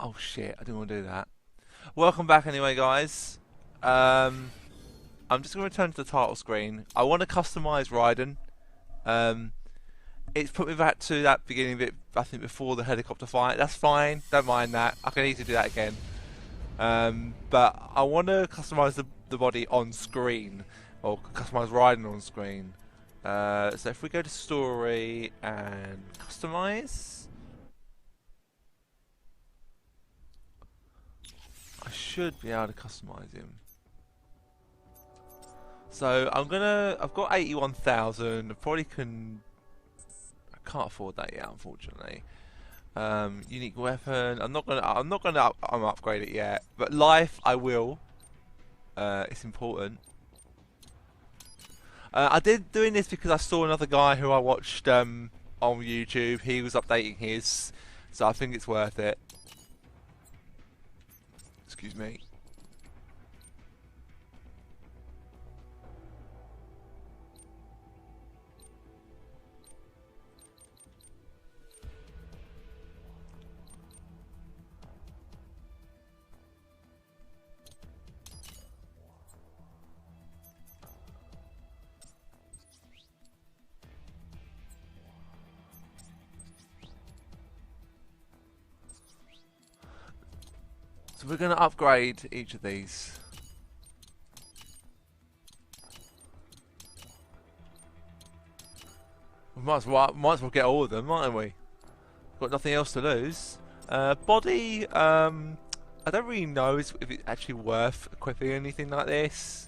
Oh shit, I didn't want to do that. Welcome back anyway, guys. I'm just going to return to the title screen. I want to customise Raiden. Um, it's put me back to that beginning bit, I think, before the helicopter fight. That's fine, don't mind that. I can easily do that again. But I want to customise the body on screen, or customise Raiden on screen. So if we go to story and customise, I should be able to customise him. So I've got 81,000. I probably can. I can't afford that yet, unfortunately. Unique weapon. I'm not gonna upgrade it yet. But life, I will. It's important. I did doing this because I saw another guy who I watched on YouTube. He was updating his, so I think it's worth it. Excuse me. So we're going to upgrade each of these. We might as well get all of them, mightn't we? Got nothing else to lose. Body, I don't really know if it's actually worth equipping anything like this.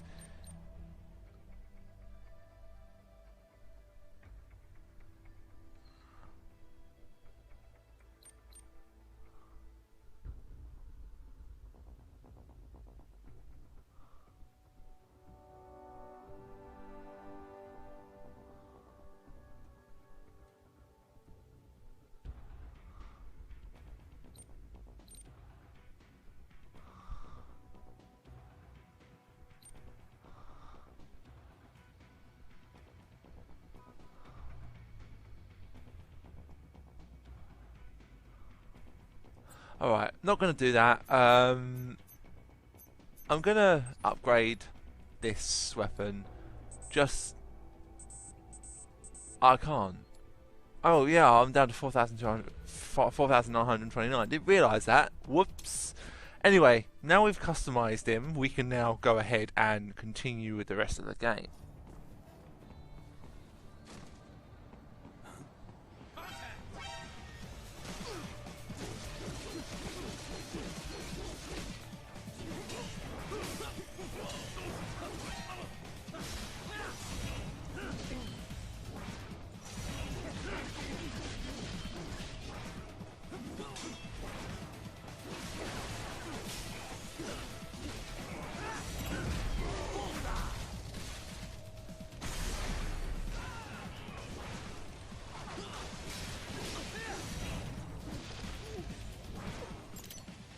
Alright, not going to do that. I'm going to upgrade this weapon. Just... I can't. Oh yeah, I'm down to 4,929. Didn't realise that. Whoops. Anyway, now we've customised him, we can now go ahead and continue with the rest of the game.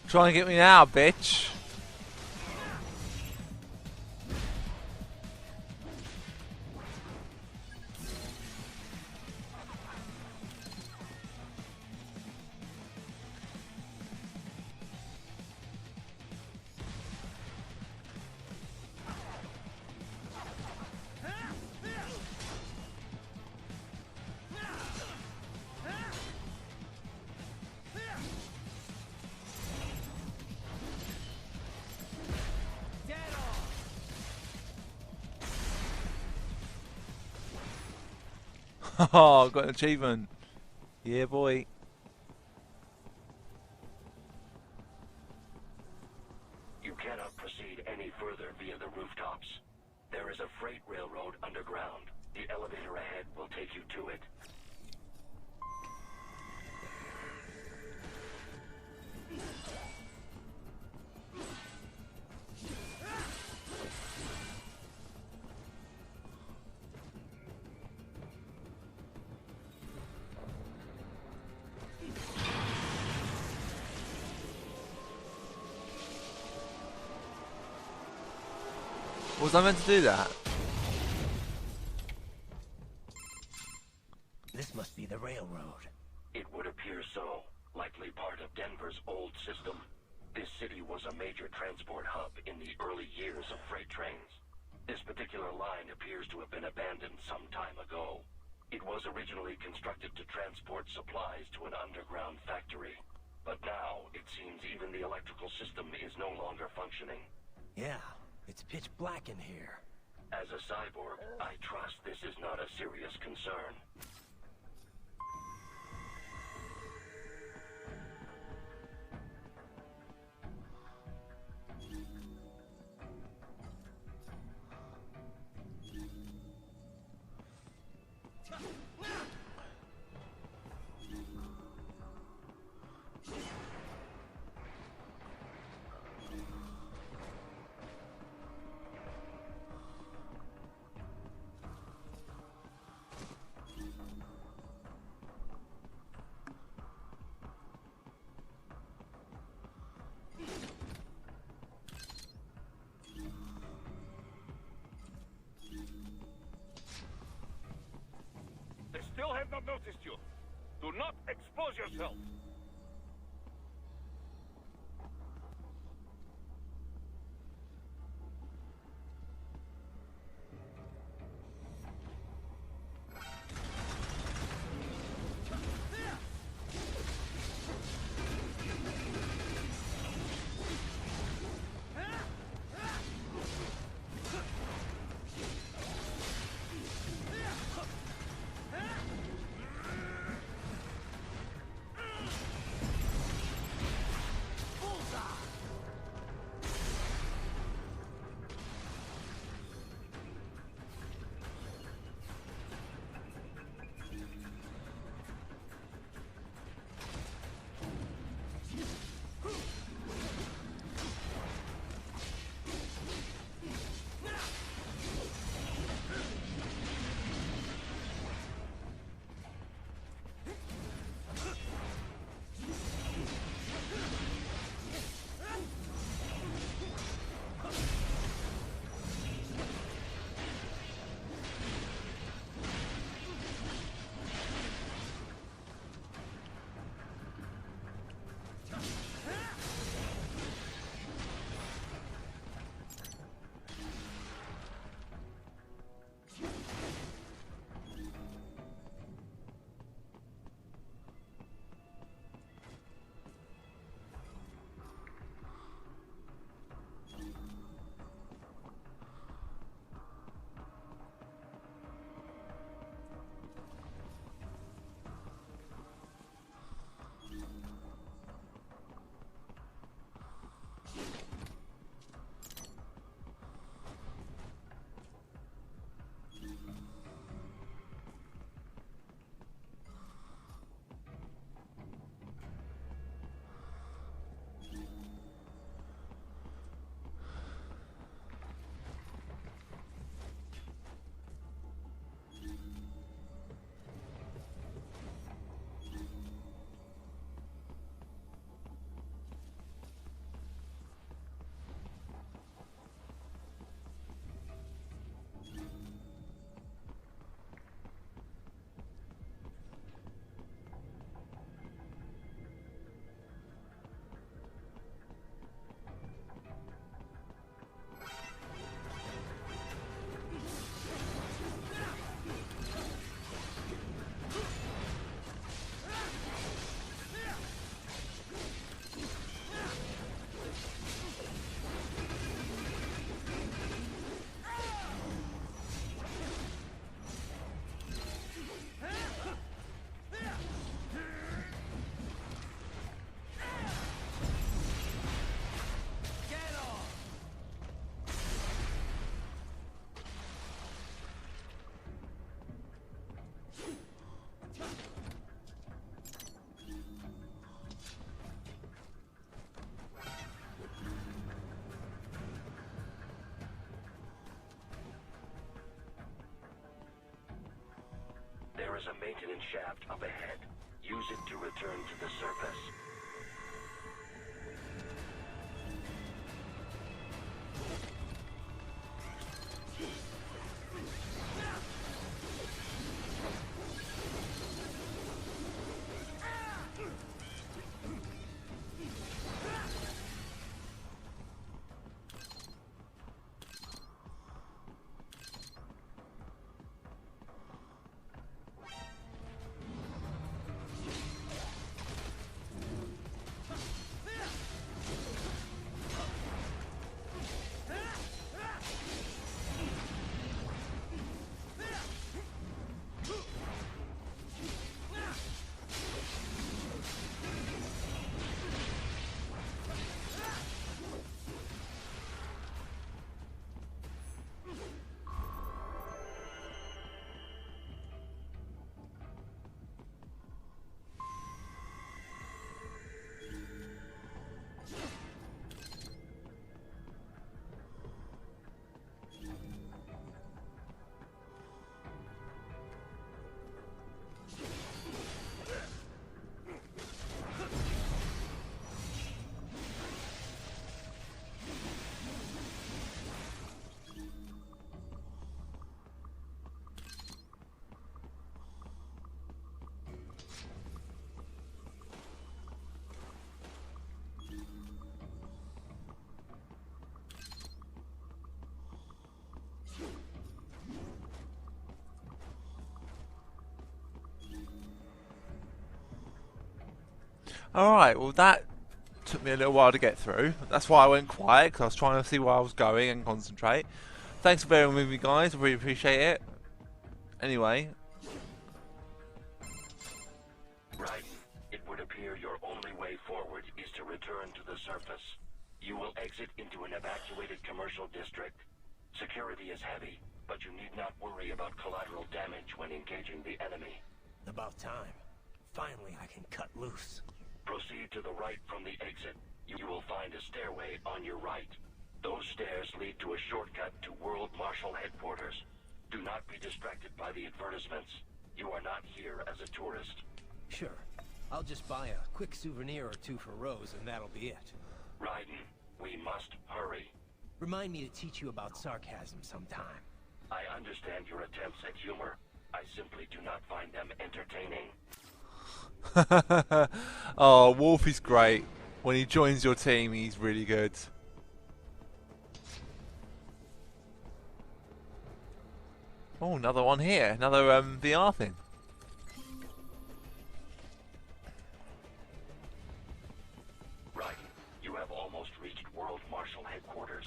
Try and get me now, bitch. Oh, got an achievement. Yeah, boy. You cannot proceed any further via the rooftops. There is a freight railroad underground. The elevator ahead will take you to it. Was I meant to do that? This must be the railroad. It would appear so. likely part of Denver's old system. This city was a major transport hub in the early years of freight trains. This particular line appears to have been abandoned some time ago. It was originally constructed to transport supplies to an underground factory. But now, it seems even the electrical system is no longer functioning. Yeah, it's pitch black in here. As a cyborg, I trust this is not a serious concern. They still have not noticed you. Do not expose yourself. There is a maintenance shaft up ahead. Use it to return to the surface. Alright, well that took me a little while to get through. That's why I went quiet, because I was trying to see where I was going and concentrate. Thanks for bearing with me, guys. I really appreciate it. Anyway. Right. It would appear your only way forward is to return to the surface. You will exit into an evacuated commercial district. Security is heavy, but you need not worry about collateral damage when engaging the enemy. About time. Finally, I can cut loose. Proceed to the right from the exit. You will find a stairway on your right. Those stairs lead to a shortcut to World Marshal Headquarters. Do not be distracted by the advertisements. You are not here as a tourist. Sure. I'll just buy a quick souvenir or two for Rose, and that'll be it. Raiden, we must hurry. Remind me to teach you about sarcasm sometime. I understand your attempts at humor. I simply do not find them entertaining. Oh, Wolf is great. When he joins your team, he's really good. Oh, another one here. Another VR thing. Raiden, you have almost reached World Marshal Headquarters.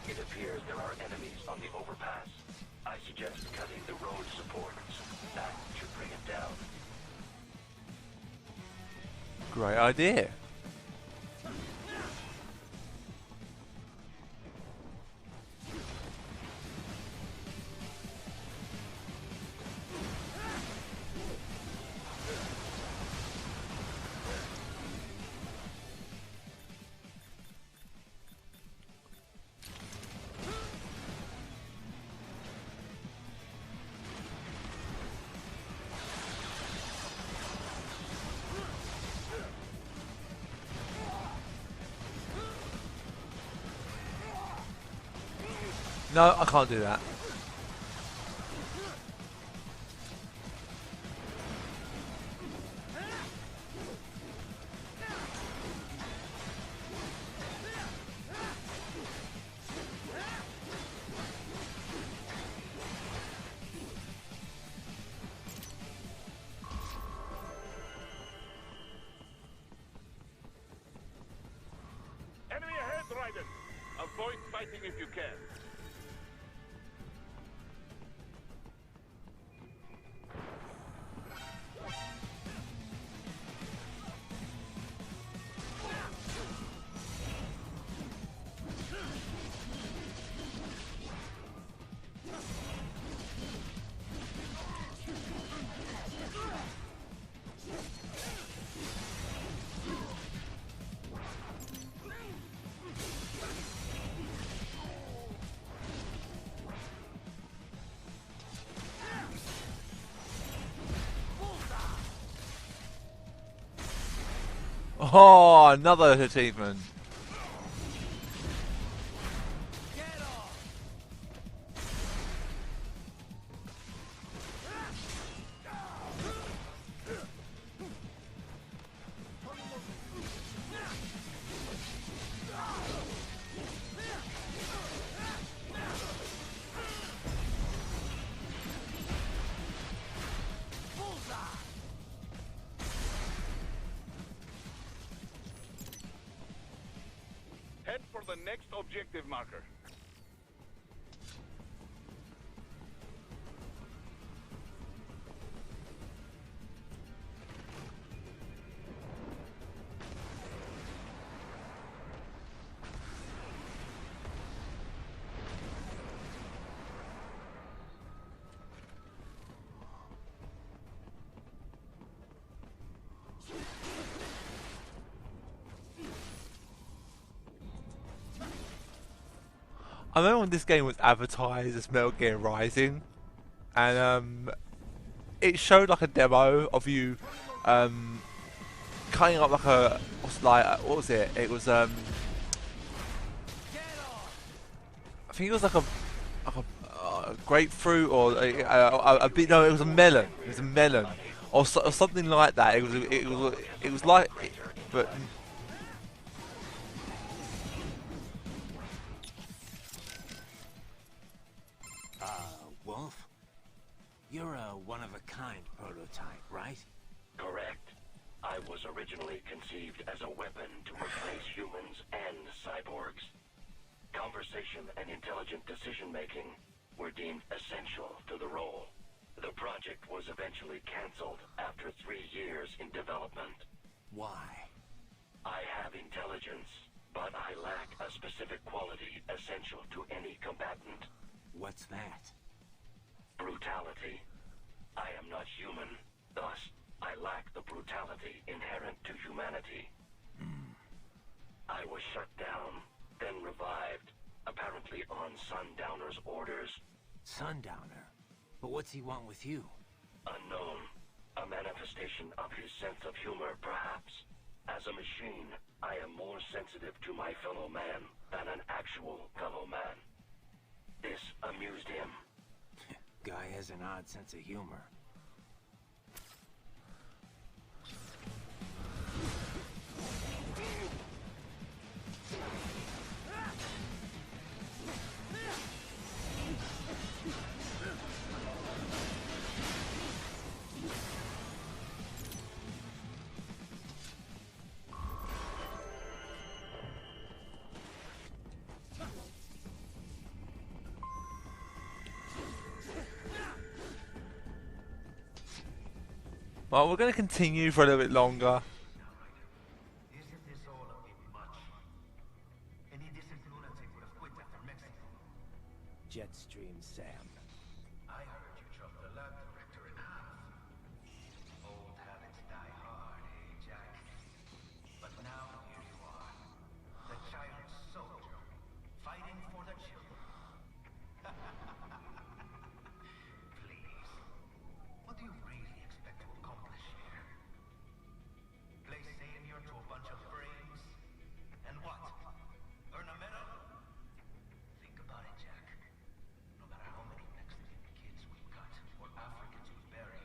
It appears there are enemies on the overpass. I suggest cutting the road supports. That should bring it down. Great idea. No, I can't do that. Enemy ahead, Raiden! Avoid fighting if you can. Oh, another achievement. Head for the next objective marker. I remember when this game was advertised as Metal Gear Rising, and it showed like a demo of you cutting up like a what was it? It was I think it was like a grapefruit or a bit. No, it was a melon. It was a melon or something like that. It was like, but. Wolf? You're a one-of-a-kind prototype, right? Correct. I was originally conceived as a weapon to replace humans and cyborgs. Conversation and intelligent decision-making were deemed essential to the role. The project was eventually cancelled after 3 years in development. Why? I have intelligence, but I lack a specific quality essential to any combatant. What's that? Brutality. I am not human, thus I lack the brutality inherent to humanity. I was shut down, then revived, apparently on Sundowner's orders. Sundowner? But what's he want with you? Unknown. A manifestation of his sense of humor, perhaps. As a machine, I am more sensitive to my fellow man than an actual fellow man. This amused him. Guy has an odd sense of humor. Well, we're going to continue for a little bit longer. Isn't this all a bit much? Any decent lunatic would have quit after Mexico. Jetstream Sam. I heard you chopped the lab director in half. Old habits die hard, eh, Jack? But now here you are. The child soldier. Fighting for the children. Please. What do you really expect to accomplish here? Play savior to a bunch of brains? And what? Earn a medal? Think about it, Jack. No matter how many Mexican kids we cut or Africans we bury,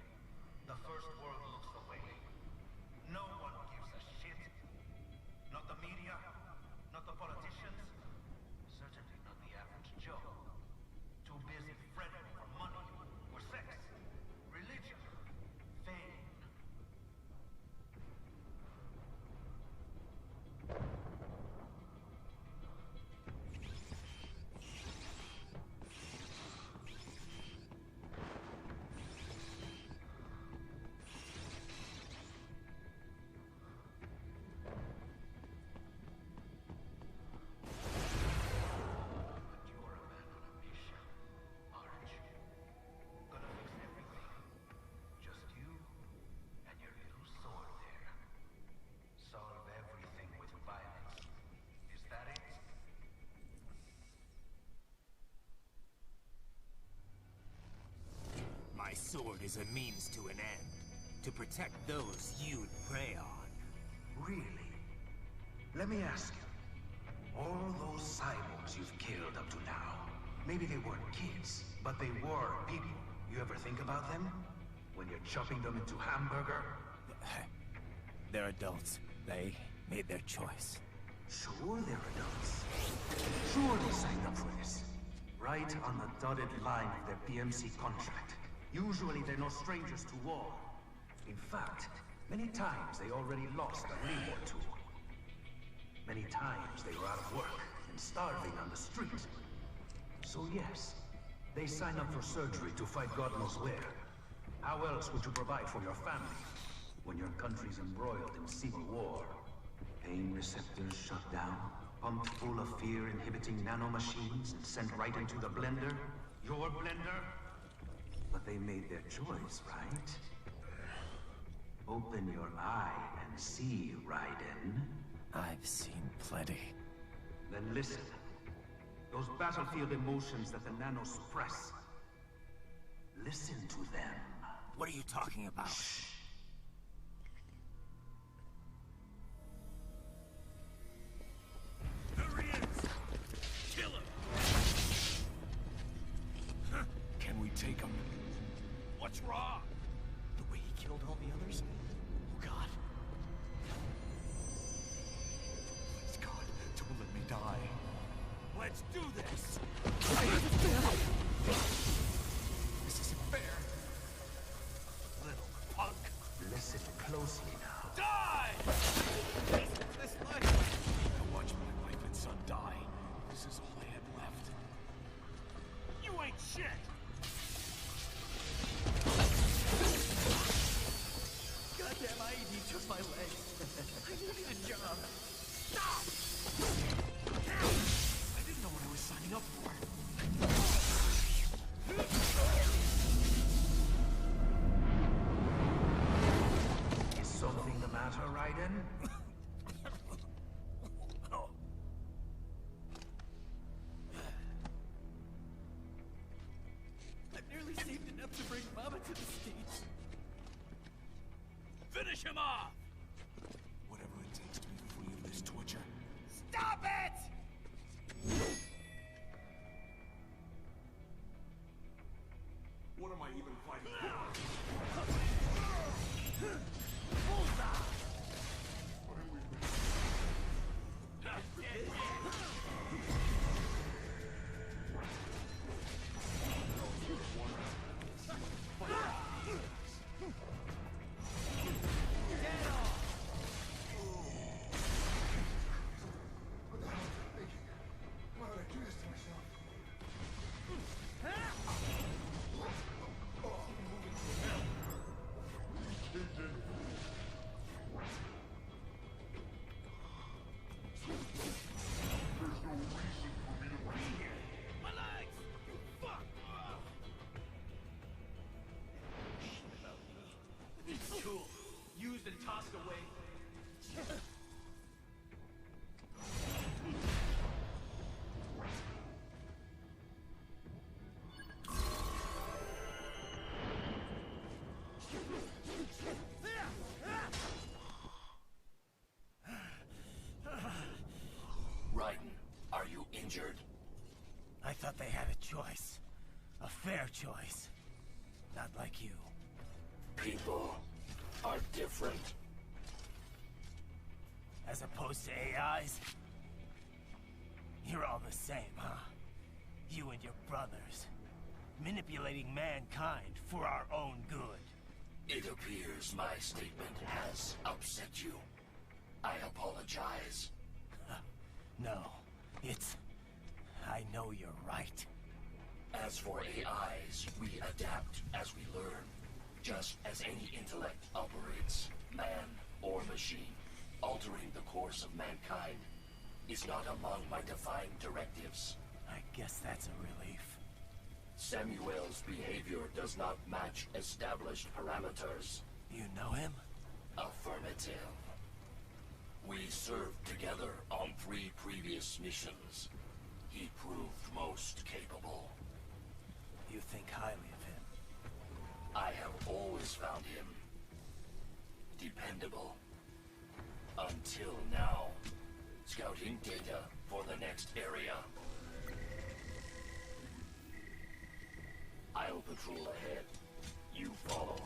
the first world looks away. No one gives a shit. Not the media, not the politicians, certainly not the average Joe. Too busy fretting for money, or sex, religion, fame. You're a man on a mission, aren't you? Gonna fix everything. Just you and your little sword there. Solve everything with violence. Is that it? My sword is a means to an end. To protect those you'd prey on. Really? Let me ask you. All those cyborgs you've killed up to now, maybe they weren't kids, but they were people. You ever think about them? When you're chopping them into hamburger? They're adults. They made their choice. Sure they're adults. Sure they signed up for this. Right on the dotted line of their PMC contract. Usually they're no strangers to war. In fact, many times they already lost a limb or two. Many times they were out of work and starving on the street. So yes, they sign up for surgery to fight God knows where. How else would you provide for your family when your country's embroiled in civil war? Pain receptors shut down, pumped full of fear-inhibiting nanomachines and sent right into the blender? Your blender? But they made their choice, right? Open your eye and see, Raiden. I've seen plenty. Then listen. Those battlefield emotions that the nanos suppress. Listen to them. What are you talking about? There he is! Kill him! Can we take him? What's wrong? The way he killed all the others? Oh God. Please God, don't let me die. Let's do this! This isn't fair. Little punk! Listen closely now. Die! This life! I watched my wife and son die. This is all I had left. You ain't shit! Goddamn, I need just my legs. I needed a job. Stop! I didn't know what I was signing up for. Is something the matter, Raiden? I've nearly saved enough to bring Mama to the States. Finish him off! Whatever it takes to be free of this torture. Stop it! What am I even fighting My legs! You fuck! Cool. Used and tossed away. Raiden, are you injured? I thought they had a choice. A fair choice. Not like you. People are different. As opposed to AIs? You're all the same, huh? You and your brothers. Manipulating mankind for our own good. It appears my statement has upset you. I apologize. No, it's... I know you're right. As for AIs, we adapt as we learn. Just as any intellect operates, man or machine, altering the course of mankind is not among my defined directives. I guess that's a relief. Samuel's behavior does not match established parameters. You know him? Affirmative. We served together on 3 previous missions. He proved most capable. You think highly of him? I have always found him dependable. Until now. Scouting data for the next area. I'll patrol ahead. You follow.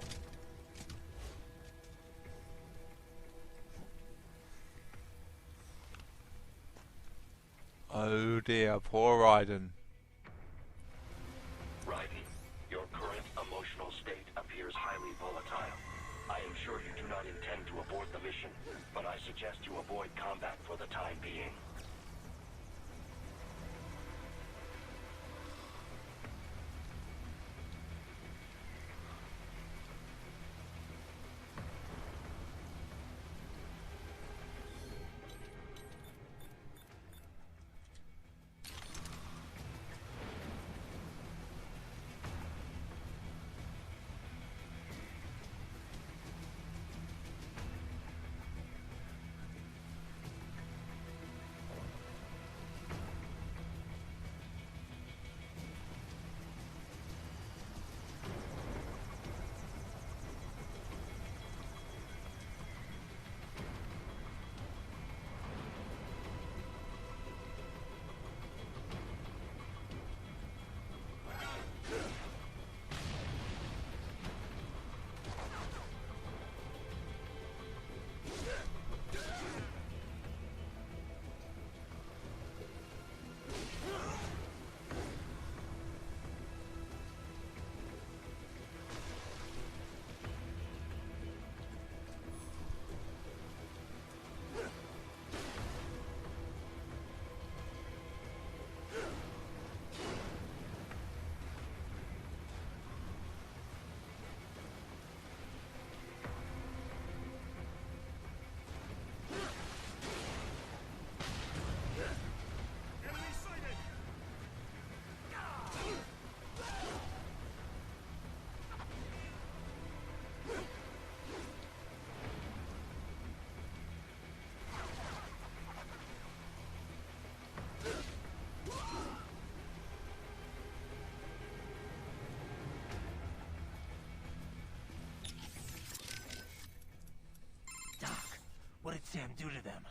Oh dear, poor Raiden. Raiden, your current emotional state appears highly volatile. I am sure you do not intend to abort the mission, but I suggest you avoid combat for the time being. What'd Sam do to them?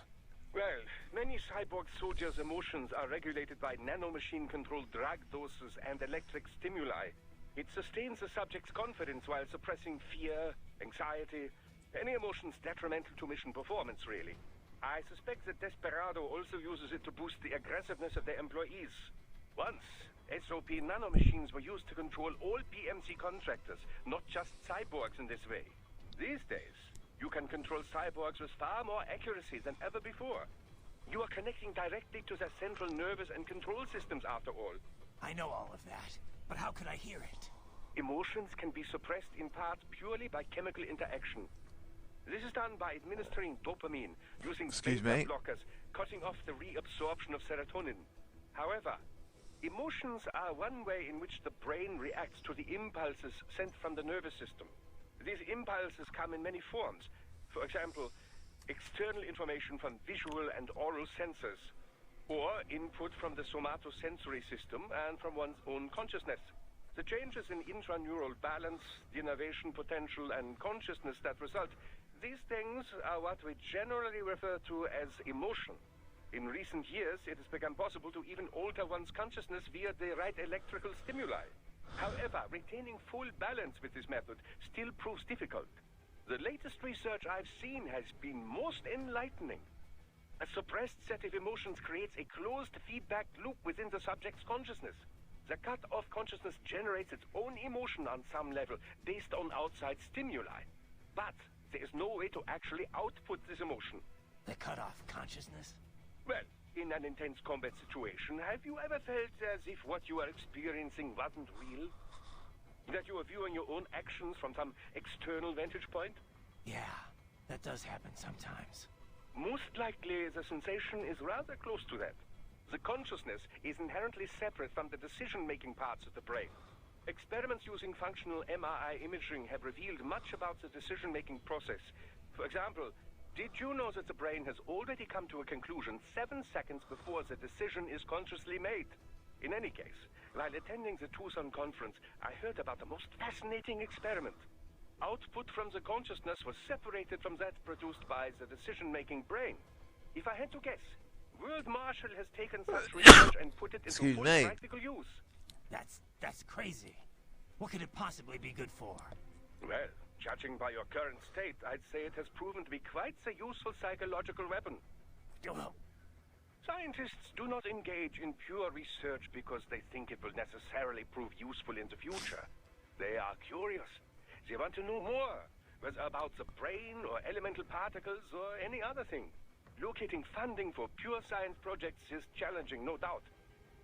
Well, many cyborg soldiers' emotions are regulated by nanomachine-controlled drug doses and electric stimuli. It sustains the subject's confidence while suppressing fear, anxiety, any emotions detrimental to mission performance, really. I suspect that Desperado also uses it to boost the aggressiveness of their employees. Once, SOP nanomachines were used to control all PMC contractors, not just cyborgs in this way. These days, you can control cyborgs with far more accuracy than ever before. You are connecting directly to their central nervous and control systems after all. I know all of that, but how could I hear it? Emotions can be suppressed in part purely by chemical interaction. This is done by administering dopamine, using beta blockers, cutting off the reabsorption of serotonin. However, emotions are one way in which the brain reacts to the impulses sent from the nervous system. These impulses come in many forms. For example, external information from visual and oral sensors, or input from the somatosensory system and from one's own consciousness. The changes in intraneural balance, the innervation potential, and consciousness that result, these things are what we generally refer to as emotion. In recent years, it has become possible to even alter one's consciousness via the right electrical stimuli. However, retaining full balance with this method still proves difficult. The latest research I've seen has been most enlightening. A suppressed set of emotions creates a closed feedback loop within the subject's consciousness. The cut-off consciousness generates its own emotion on some level based on outside stimuli. But there is no way to actually output this emotion. The cut-off consciousness? Well, in an intense combat situation, have you ever felt as if what you are experiencing wasn't real? That you are viewing your own actions from some external vantage point? Yeah, that does happen sometimes. Most likely, the sensation is rather close to that. The consciousness is inherently separate from the decision-making parts of the brain. Experiments using functional MRI imaging have revealed much about the decision-making process. For example, did you know that the brain has already come to a conclusion 7 seconds before the decision is consciously made? In any case, while attending the Tucson conference, I heard about the most fascinating experiment. Output from the consciousness was separated from that produced by the decision-making brain. If I had to guess, World Marshall has taken such research and put it into full practical use. That's crazy. What could it possibly be good for? Well, judging by your current state, I'd say it has proven to be quite a useful psychological weapon. Well, scientists do not engage in pure research because they think it will necessarily prove useful in the future. They are curious. They want to know more, whether about the brain or elemental particles or any other thing. Locating funding for pure science projects is challenging, no doubt.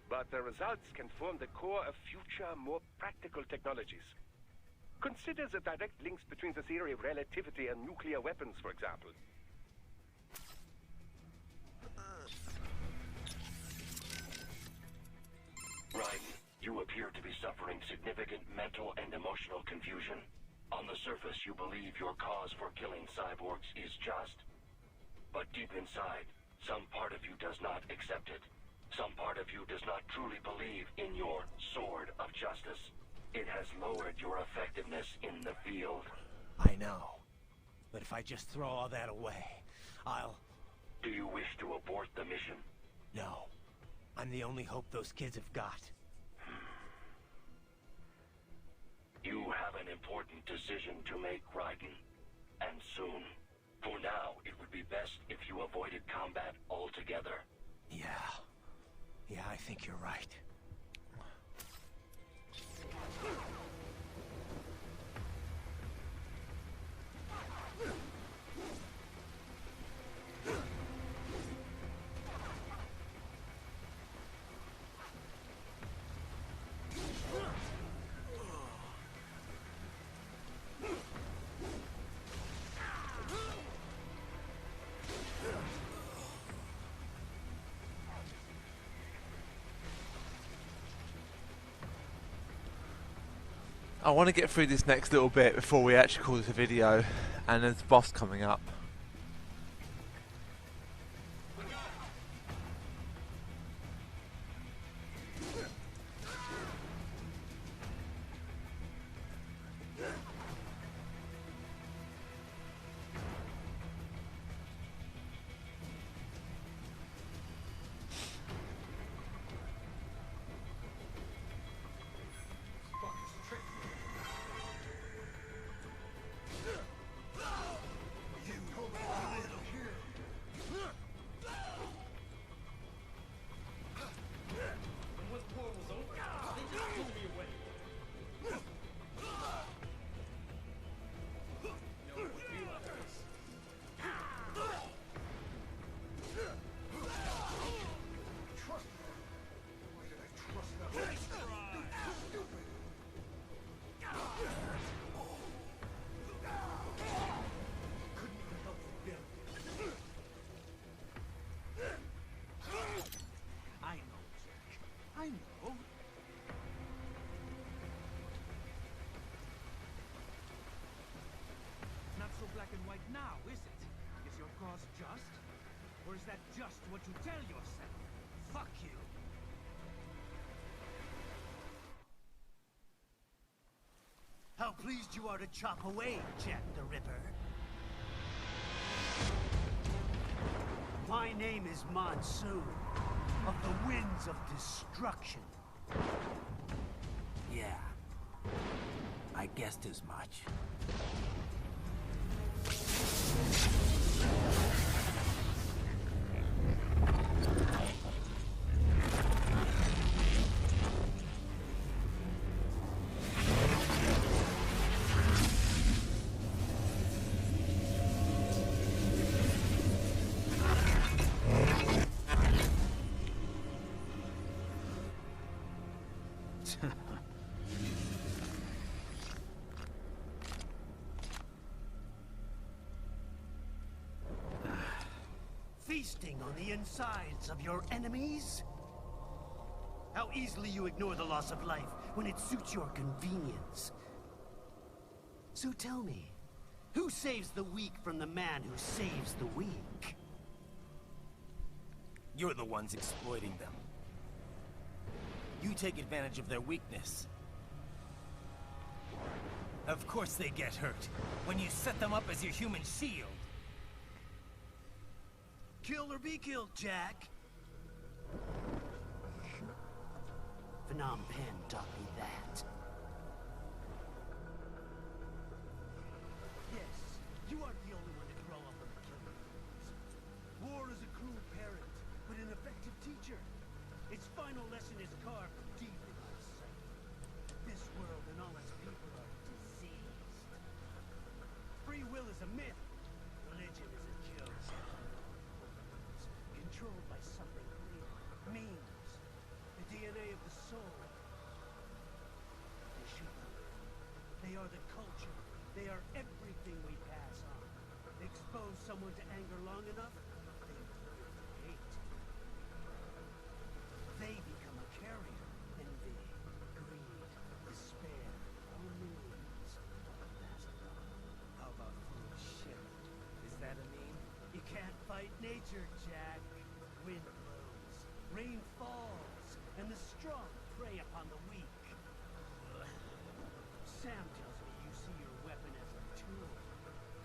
But the results can form the core of future, more practical technologies. Consider the direct links between the theory of relativity and nuclear weapons, for example. Right. You appear to be suffering significant mental and emotional confusion. On the surface, you believe your cause for killing cyborgs is just. But deep inside, some part of you does not accept it. Some part of you does not truly believe in your sword of justice. It has lowered your effectiveness in the field. I know. But if I just throw all that away, I'll... Do you wish to abort the mission? No. I'm the only hope those kids have got. You have an important decision to make, Raiden. And soon. For now, it would be best if you avoided combat altogether. Yeah, I think you're right. I want to get through this next little bit before we actually call this a video, and there's the boss coming up. right now, is it? Is your cause just? Or is that just what you tell yourself? Fuck you. How pleased you are to chop away, Jack the Ripper. My name is Monsoon, of the Winds of Destruction. Yeah. I guessed as much. Feasting on the insides of your enemies? How easily you ignore the loss of life when it suits your convenience. So tell me, who saves the weak from the man who saves the weak? You're the ones exploiting them. You take advantage of their weakness. Of course they get hurt when you set them up as your human shield. Kill or be killed, Jack. Phnom Penh taught me that. Yes, you aren't the only one to grow up on the killing fields. War is a cruel parent, but an effective teacher. Its final lesson is carved deep in my psyche. This world and all its people are diseased. Free will is a myth. Religion is a joke. Controlled by something greater. Memes. The DNA of the soul. They should not. They are the culture. They are everything we pass on. Expose someone to anger long enough, they learn to hate. They become a carrier. Envy, greed, despair, all memes. Pass it on. How about foolish shit? Is that a meme? You can't fight nature, Jack. Wind blows, rain falls, and the strong prey upon the weak. Sam tells me you see your weapon as a tool.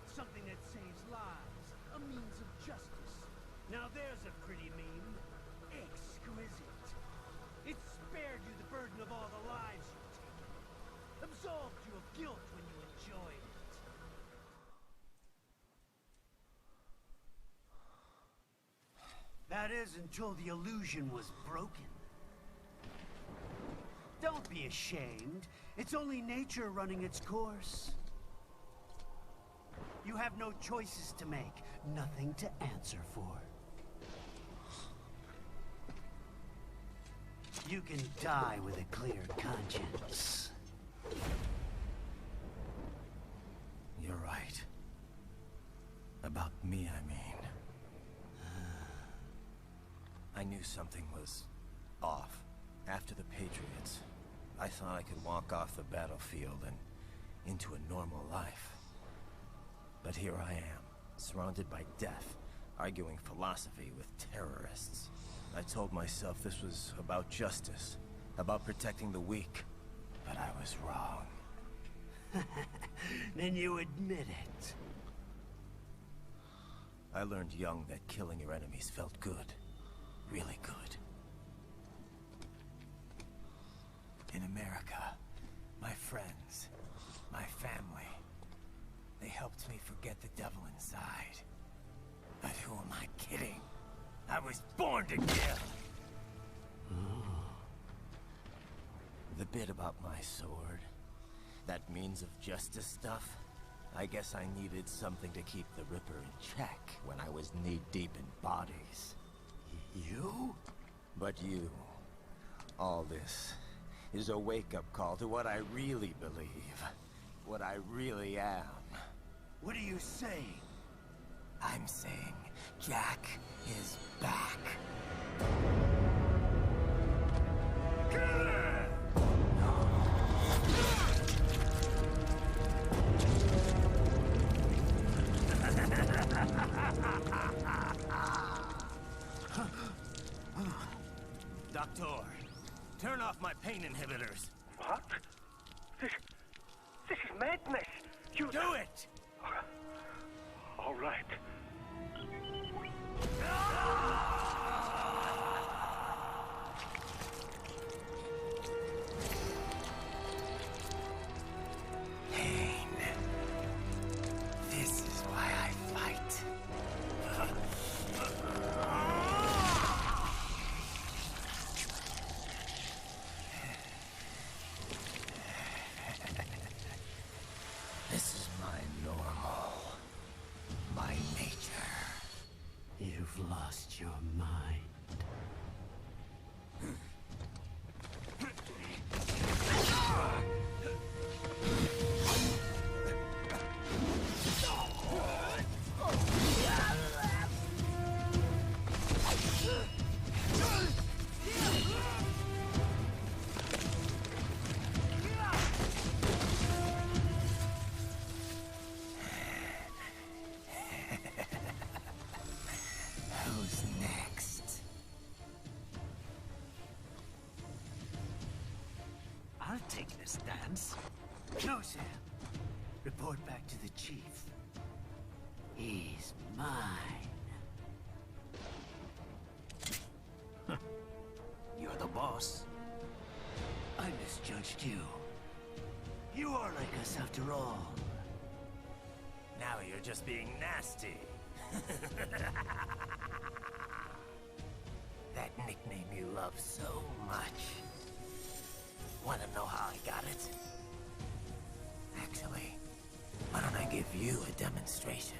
Something that saves lives, a means of justice. Now there's a pretty meme. Exquisite. It spared you the burden of all the lives you've taken. Absolved you of guilt when you enjoyed it. That is until the illusion was broken. Don't be ashamed. It's only nature running its course. You have no choices to make, nothing to answer for. You can die with a clear conscience. You're right. About me, I mean. I knew something was off. After the Patriots, I thought I could walk off the battlefield and into a normal life. But here I am, surrounded by death, arguing philosophy with terrorists. I told myself this was about justice, about protecting the weak, but I was wrong. Then you admit it. I learned young that killing your enemies felt good. Really good. In America, my friends, my family, they helped me forget the devil inside. But who am I kidding? I was born to kill! The bit about my sword, that means of justice stuff, I guess I needed something to keep the Ripper in check when I was knee-deep in bodies. You? But you, all this, is a wake-up call to what I really believe. What I really am. What are you saying? I'm saying Jack is back. pain inhibitors. What? This is madness. You Do it! All right. Pain. This is why I fight. This is my normal. My nature. You've lost your mind. Who's next? I'll take this dance. No, Sam. Report back to the chief. He's mine. You're the boss. I misjudged you. You are like us after all. Now you're just being nasty. That nickname you love so much. Want to know how I got it? Actually, why don't I give you a demonstration?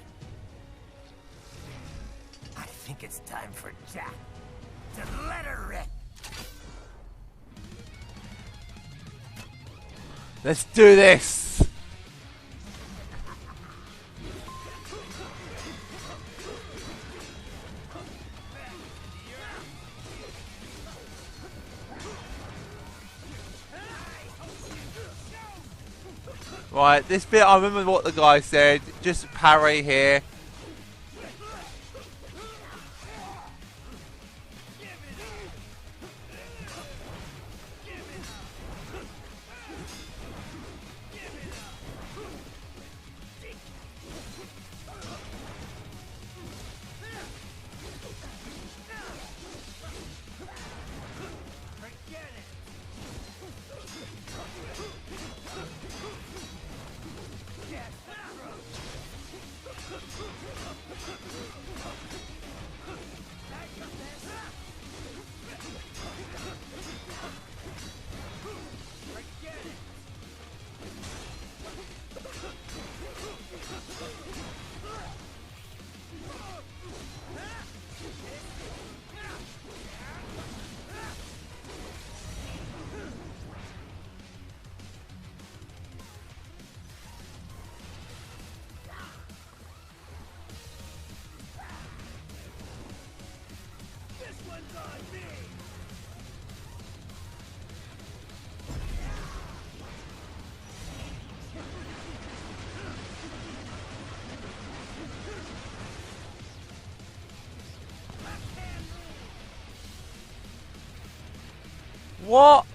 I think it's time for Jack to let her rip. Let's do this! Right, this bit, I remember what the guy said. Just parry here. What?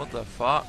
What the fuck?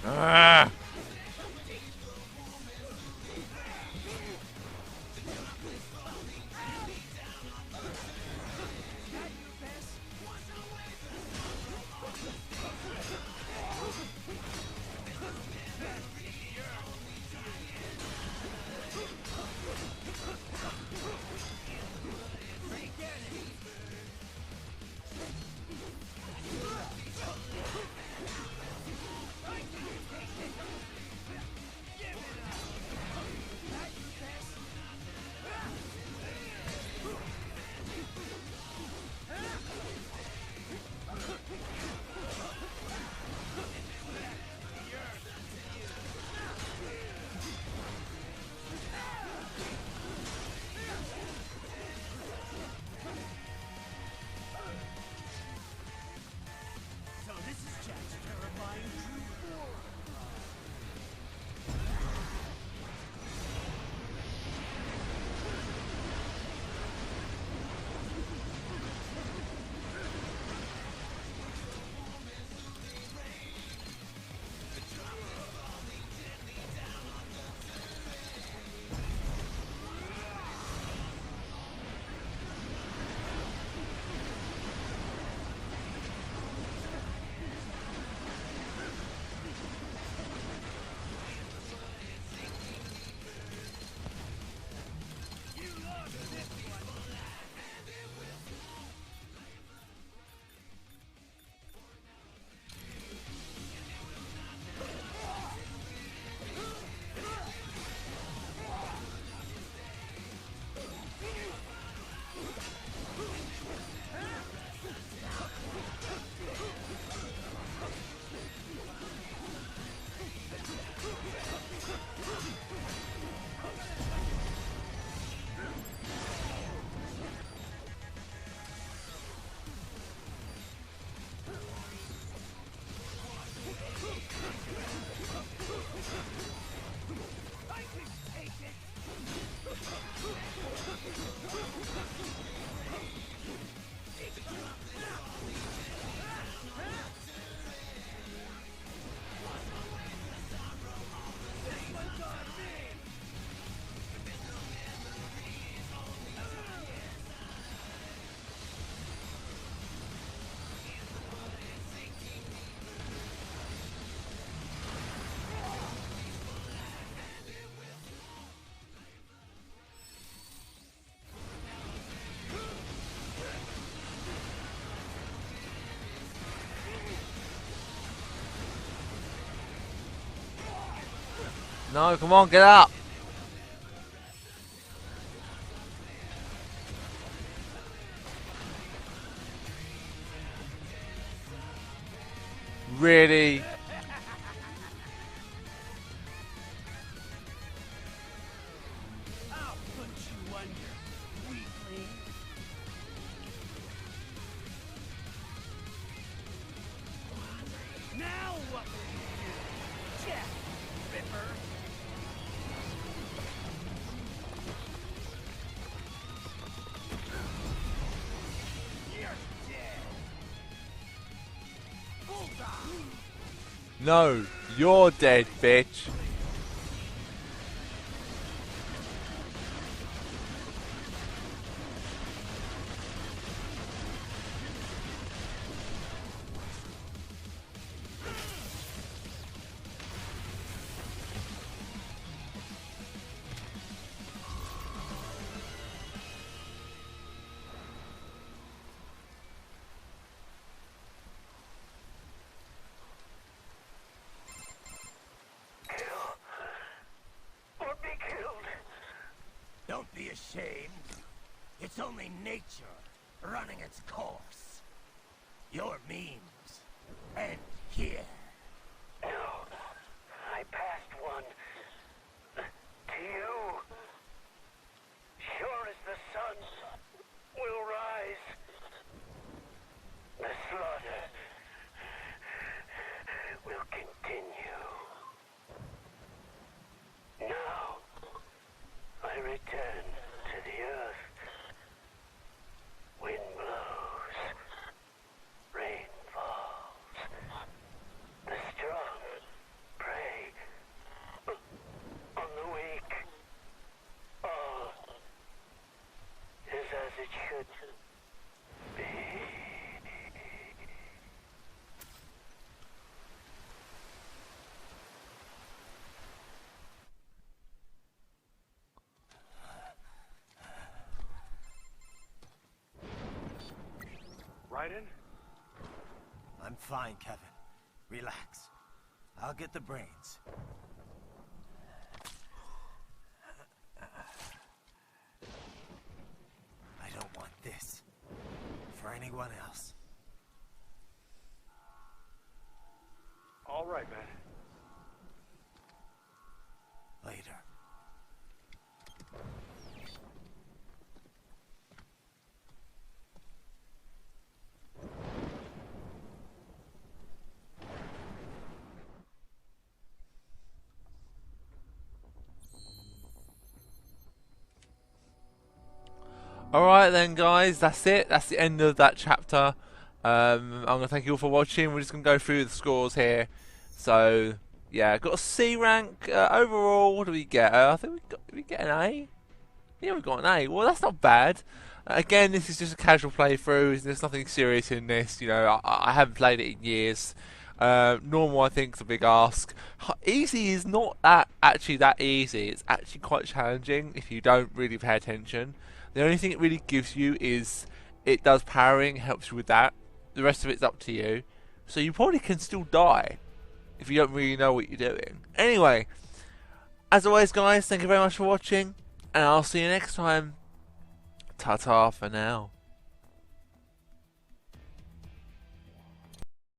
Ah! No, come on, get up. Really? I'll put you under, weakling. Now what will you do? Jack Ripper. No, you're dead, bitch. Don't be ashamed. It's only nature running its course. Your memes end here. No, I passed one. To you. Sure as the sun will rise. The slaughter will continue. Now, I return to the earth. Wind blows. Rain falls. The strong prey on the weak. All is as it should be. Raiden? I'm fine, Kevin. Relax. I'll get the brains. I don't want this for anyone else. All right, man. Later. Alright then, guys, that's it. That's the end of that chapter. I'm going to thank you all for watching. We're just going to go through the scores here. So, yeah, got a C rank. Overall, what do we get? I think did we get an A? Yeah, we got an A. Well, that's not bad. Again, this is just a casual playthrough. There's nothing serious in this. You know, I haven't played it in years. Normal, I think, is a big ask. Easy is not actually that easy. It's actually quite challenging if you don't really pay attention. The only thing it really gives you is it does powering, helps you with that. The rest of it's up to you. So you probably can still die if you don't really know what you're doing. Anyway, as always, guys, thank you very much for watching, and I'll see you next time. Ta-ta for now.